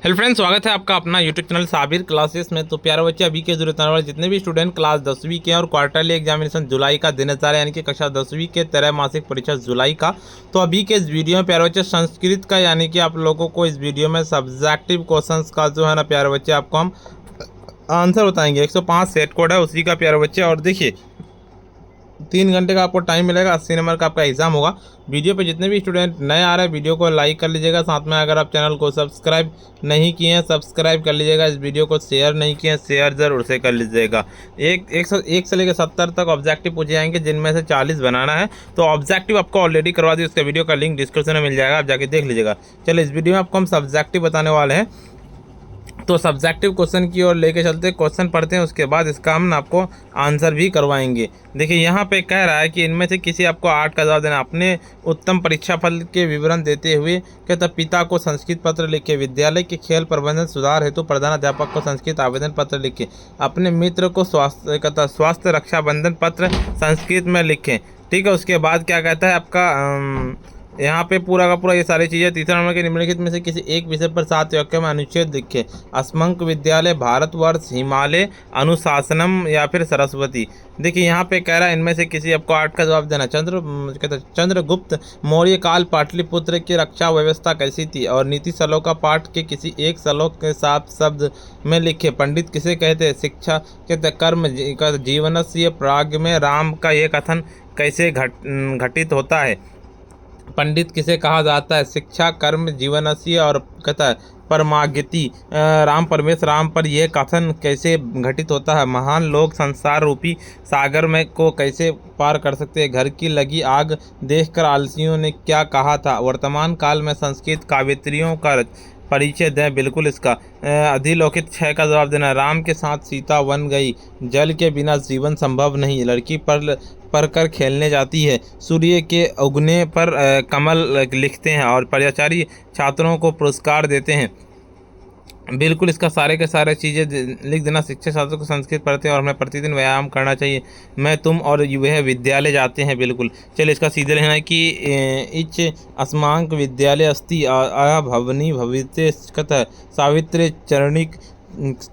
Hello friends, स्वागत है आपका अपना यूट्यूब चैनल साबिर क्लासेस में। तो प्यारे बच्चे, अभी के जरूरत वाले जितने भी स्टूडेंट क्लास 10वीं के और क्वार्टरली एग्जामिनेशन जुलाई का देने जा रहे हैं, यानी कि कक्षा 10वीं के त्रैमासिक परीक्षा जुलाई का। तो अभी के इस वीडियो में प्यारे बच्चे संस्कृत का, यानी कि आप लोगों को इस वीडियो में सब्जेक्टिव क्वेश्चंस का जो है ना प्यारे बच्चे आपको हम आंसर बताएंगे। 105 सेट कोड है उसी का प्यारे बच्चे। और देखिए 3 घंटे का आपको टाइम मिलेगा, 80 नंबर का आपका एग्जाम होगा। वीडियो पे जितने भी स्टूडेंट नए आ रहे हैं वीडियो को लाइक कर लीजिएगा। साथ में अगर आप चैनल को सब्सक्राइब नहीं किए हैं सब्सक्राइब कर लीजिएगा। इस वीडियो को शेयर नहीं किए हैं शेयर जरूर से कर लीजिएगा। एक से लेकर 70 तक ऑब्जेक्टिव पूछे जाएंगे, जिनमें से 40 बनाना है। तो ऑब्जेक्टिव आपको ऑलरेडी करवा दी, उसका वीडियो का लिंक डिस्क्रिप्शन में मिल जाएगा, आप जाके देख लीजिएगा। चलिए इस वीडियो में आपको हम सब्जेक्टिव बताने वाले हैं। तो सब्जेक्टिव क्वेश्चन की ओर लेके चलते हैं, क्वेश्चन पढ़ते हैं, उसके बाद इसका हम आपको आंसर भी करवाएंगे। देखिए यहाँ पे कह रहा है कि इनमें से किसी आपको 8 का जवाब देना। अपने उत्तम परीक्षा फल के विवरण देते हुए कहता पिता को संस्कृत पत्र लिखे, विद्यालय के खेल प्रबंधन सुधार हेतु प्रधानाध्यापक को संस्कृत आवेदन पत्र लिखे, अपने मित्र को स्वास्थ्य रक्षा बंधन पत्र संस्कृत में लिखें। ठीक है, उसके बाद क्या कहता है आपका यहाँ पे पूरा का पूरा ये सारी चीज़ें। तीसरा नंबर के निम्नलिखित में से किसी एक विषय पर 7 वाक्य में अनुच्छेद लिखे। अस्मंक विद्यालय, भारतवर्ष, हिमालय, अनुशासनम या फिर सरस्वती। देखिए यहाँ पे कह रहा है इनमें से किसी आपको 8 का जवाब देना। चंद्रगुप्त मौर्य काल पाटलिपुत्र की रक्षा व्यवस्था कैसी थी, और नीति श्लोक का पाठ के किसी एक श्लोक के साथ शब्द में लिखे। पंडित किसे कहते हैं, शिक्षा के कर्म जीवनस्य प्राग में राम का ये कथन कैसे घटित होता है। पंडित किसे कहा जाता है, शिक्षा कर्म जीवनस्य और कहता है परमागति राम परमेश राम पर यह कथन कैसे घटित होता है। महान लोग संसार रूपी सागर में को कैसे पार कर सकते हैं। घर की लगी आग देखकर आलसियों ने क्या कहा था। वर्तमान काल में संस्कृत काव्यत्रियों का परिचय दें। बिल्कुल इसका अधिलोकित 6 का जवाब देना। राम के साथ सीता वन गई, जल के बिना जीवन संभव नहीं, लड़की पर कर खेलने जाती है, सूर्य के उगने पर कमल लिखते हैं, और प्राचार्य छात्रों को पुरस्कार देते हैं। बिल्कुल इसका सारे के सारे चीज़ें लिख देना। शिक्षक छात्रों को संस्कृत पढ़ते हैं और हमें प्रतिदिन व्यायाम करना चाहिए। मैं तुम और वह विद्यालय जाते हैं। बिल्कुल चलिए इसका सीधे लिखना है कि इच अस्मांक विद्यालय अस्ति भवनी भविते कथ सावित्रे चरणिक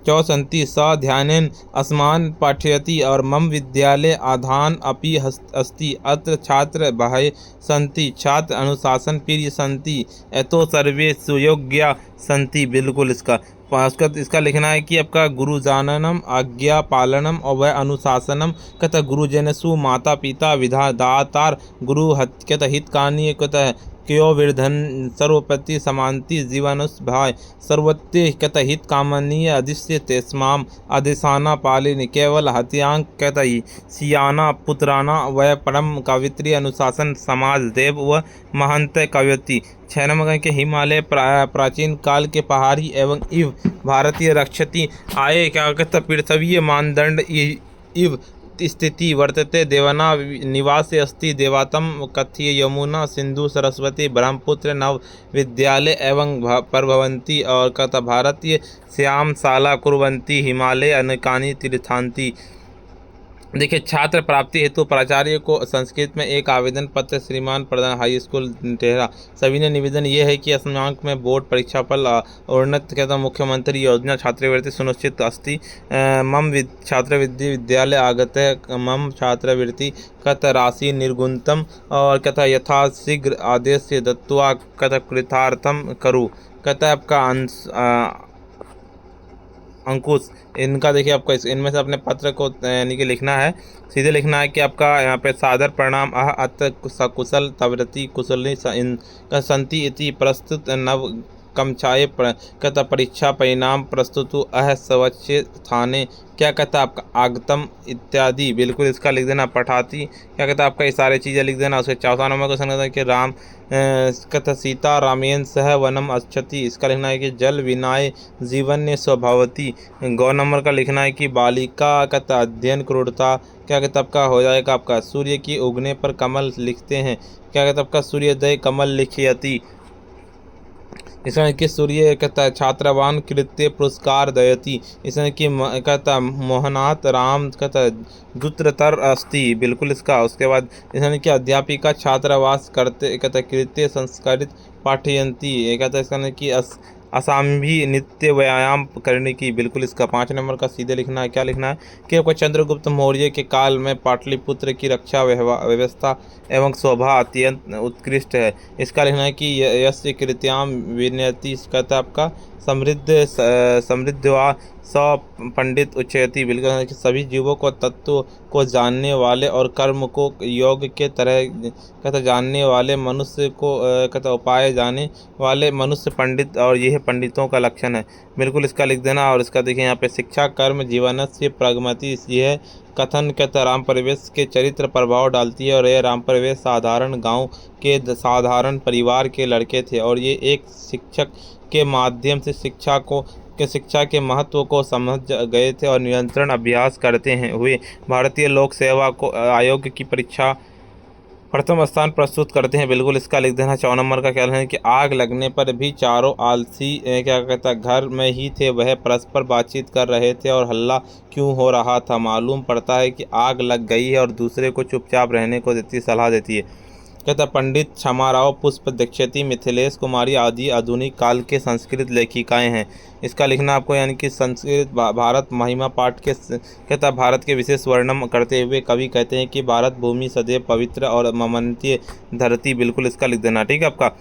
चौसंती स ध्यानेन अस्मान पाठयति, और मम विद्यालय आधान अपि अस्ति अत्र छात्र बाह्य संति छात्र अनुशासन प्रिय संति एतो सर्वे सुयोग्या संति। बिल्कुल इसका लिखना है कि आपका गुरु जाननम आज्ञा पालनम और वह अनुशासनम कत गुरुजनसु माता पिता विधादातार गुरु कत हितकानी कत क्यों विर्धन सर्वप्रति समांति जीवानुस भाई सर्वत्य कत हित कामनीय अधिश्य तेस्माम अधिशाना पालिनी केवल हत्यांक कतई सियाना पुत्राना वह परम कवित्री अनुशासन समाज देव व महंत कवयति। 6 नंबर के हिमालय प्राचीन काल के पहाड़ी एवं इव भारतीय रक्षति आये क्या कहता पृथ्वीय मानदंड इव स्थिति वर्तते। देवना निवास अस्ति देवातम कथ्य यमुना सिंधु सरस्वती ब्रह्मपुत्र नव विद्यालय एवं प्रभवंती, और कथा भारतीय श्यामशाला कुर्वंती हिमालय अनेकानि तीर्थांति। देखिए छात्र प्राप्ति हेतु प्राचार्य को संस्कृत में एक आवेदन पत्र श्रीमान प्रधान हाई स्कूल टेहरा। सभी ने निवेदन ये है कि अस्मांक में बोर्ड परीक्षा फल उन्नत कहता मुख्यमंत्री योजना छात्रवृत्ति सुनिश्चित अस्ति। मम छात्रवृत्ति विद्यालय आगत है मम छात्रवृत्ति कत राशि निर्गुंतम, और कथा यथाशीघ्र आदेश दत्वा कथ कृतार्थम करूँ। कहता आपका अंकुश इनका देखिए आपको इनमें से अपने पत्र को यानी कि लिखना है। सीधे लिखना है कि आपका यहाँ पे सादर प्रणाम अत सकुशल तवरति कुशलनी संति इति प्रस्तुत नव कमचाए कहता परीक्षा परिणाम प्रस्तुत स्वच्छ थाने क्या कहता आपका आगतम इत्यादि। बिल्कुल इसका लिख देना। पठाती क्या कहता आपका ये सारी चीज़ें लिख देना। उसके 14 नंबर क्वेश्चन कहता है कि राम कहता सीता रामेन सह वनम अच्छति। इसका लिखना है कि जल विनाय जीवन स्वभावती। 9 नंबर का लिखना है कि बालिका कहता अध्ययन क्रूरता क्या कहता आपका हो जाएगा आपका सूर्य की उगने पर कमल लिखते हैं। क्या कहता आपका सूर्योदय कमल लिखयति। इसमें कि सूर्य कहता छात्रवान कृत्य पुरस्कार दयति। इसमें कि कहता मोहनाथ राम कहता दुत्रतर अस्ति। बिल्कुल इसका। उसके बाद इसमें कि अध्यापिका छात्रावास करते कहता कृत्य संस्कारित पाठयंती। कहता है इसका कि असाम्भी नित्य व्यायाम करने की। बिल्कुल इसका 5 नंबर का सीधे लिखना है। क्या लिखना है कि आपको चंद्रगुप्त मौर्य के काल में पाटलिपुत्र की रक्षा व्यवस्था एवं शोभा अत्यंत उत्कृष्ट है। इसका लिखना है कि यस्य कृत्याम विनयति, कहता है आपका समृद्ध व सौ पंडित उच्चयति। बिल्कुल है कि सभी जीवों को तत्व को जानने वाले और कर्म को योग के तरह कहता जानने वाले मनुष्य को कहता उपाय जाने वाले मनुष्य पंडित, और यह पंडितों का लक्षण है। बिल्कुल इसका लिख देना। और इसका देखिए यहाँ पे शिक्षा कर्म जीवनस्य प्रगमति, यह कथन कहता राम प्रवेश के चरित्र प्रभाव डालती है। और यह राम प्रवेश साधारण गांव के साधारण परिवार के लड़के थे और ये एक शिक्षक के माध्यम से शिक्षा के महत्व को समझ गए थे और निरंतर अभ्यास करते हुए भारतीय लोक सेवा को आयोग की परीक्षा प्रथम स्थान प्रस्तुत करते हैं। बिल्कुल इसका लिख देना। 4 नंबर का क्या है कि आग लगने पर भी चारों आलसी क्या कहता घर में ही थे, वह परस्पर बातचीत कर रहे थे और हल्ला क्यों हो रहा था। मालूम पड़ता है कि आग लग गई है और दूसरे को चुपचाप रहने को सलाह देती है। कहता पंडित क्षमाराव, पुष्प दीक्षित, मिथिलेश कुमारी आदि आधुनिक काल के संस्कृत लेखिकाएं हैं। इसका लिखना आपको यानी कि संस्कृत भारत महिमा पाठ के कहता भारत के विशेष वर्णन करते हुए कवि कहते हैं कि भारत भूमि सदैव पवित्र और ममन्तीय धरती। बिल्कुल इसका लिख देना। ठीक है आपका।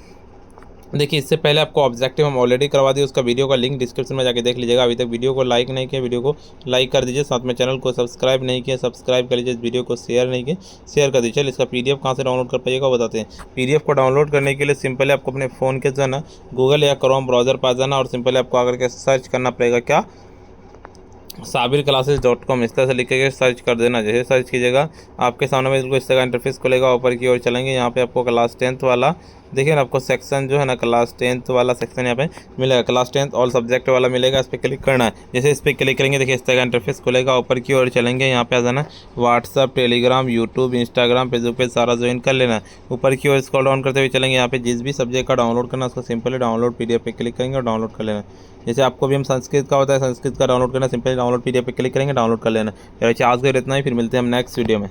देखिए इससे पहले आपको ऑब्जेक्टिव हम ऑलरेडी करवा दिए, उसका वीडियो का लिंक डिस्क्रिप्शन में जाके देख लीजिएगा। अभी तक वीडियो को लाइक नहीं किया, वीडियो को लाइक कर दीजिए। साथ में चैनल को सब्सक्राइब नहीं किया, सब्सक्राइब कर लीजिए। वीडियो को शेयर नहीं किया, शेयर कर दीजिए। इसका पीडीएफ कहाँ से डाउनलोड कर पाइएगा बताते हैं। पीडीएफ को डाउनलोड करने के लिए सिंपली आपको अपने फ़ोन के जो है ना गूगल या क्रोम ब्राउज़र पर जाना और सिंपली आपको आकर के सर्च करना पड़ेगा क्या sabirclasses.com। इस तरह से लिख के सर्च कर देना। जैसे सर्च कीजिएगा आपके सामने में बिल्कुल इस तरह का इंटरफेस खुलेगा। ऊपर की ओर चलेंगे, यहाँ पे आपको क्लास 10th वाला देखिए ना, आपको सेक्शन जो है ना क्लास 10th वाला सेक्शन यहाँ पे मिलेगा। क्लास 10th ऑल सब्जेक्ट वाला मिलेगा, इस पर क्लिक करना है। जैसे इस पर क्लिक करेंगे देखिए इस तरह का इंटरफेस खुलेगा। ऊपर की ओर चलेंगे, यहाँ पे आ जाना WhatsApp, Telegram, YouTube, Instagram, Facebook पे सारा ज्वाइन कर लेना है। ऊपर की ओर स्क्रॉल डाउन करते हुए चलेंगे, यहाँ पे जिस भी सब्जेक्ट का डाउनलोड करना उसको सिंपली डाउनलोड पीडीएफ पे क्लिक करेंगे और डाउनलोड कर लेना। जैसे आपको भी हम संस्कृत का होता है, संस्कृत का डाउनलोड करना, सिंपली डाउनलोड पीडीएफ पे क्लिक करेंगे, डाउनलोड कर लेना। यार आज के इतना ही, फिर मिलते हैं हम नेक्स्ट वीडियो में।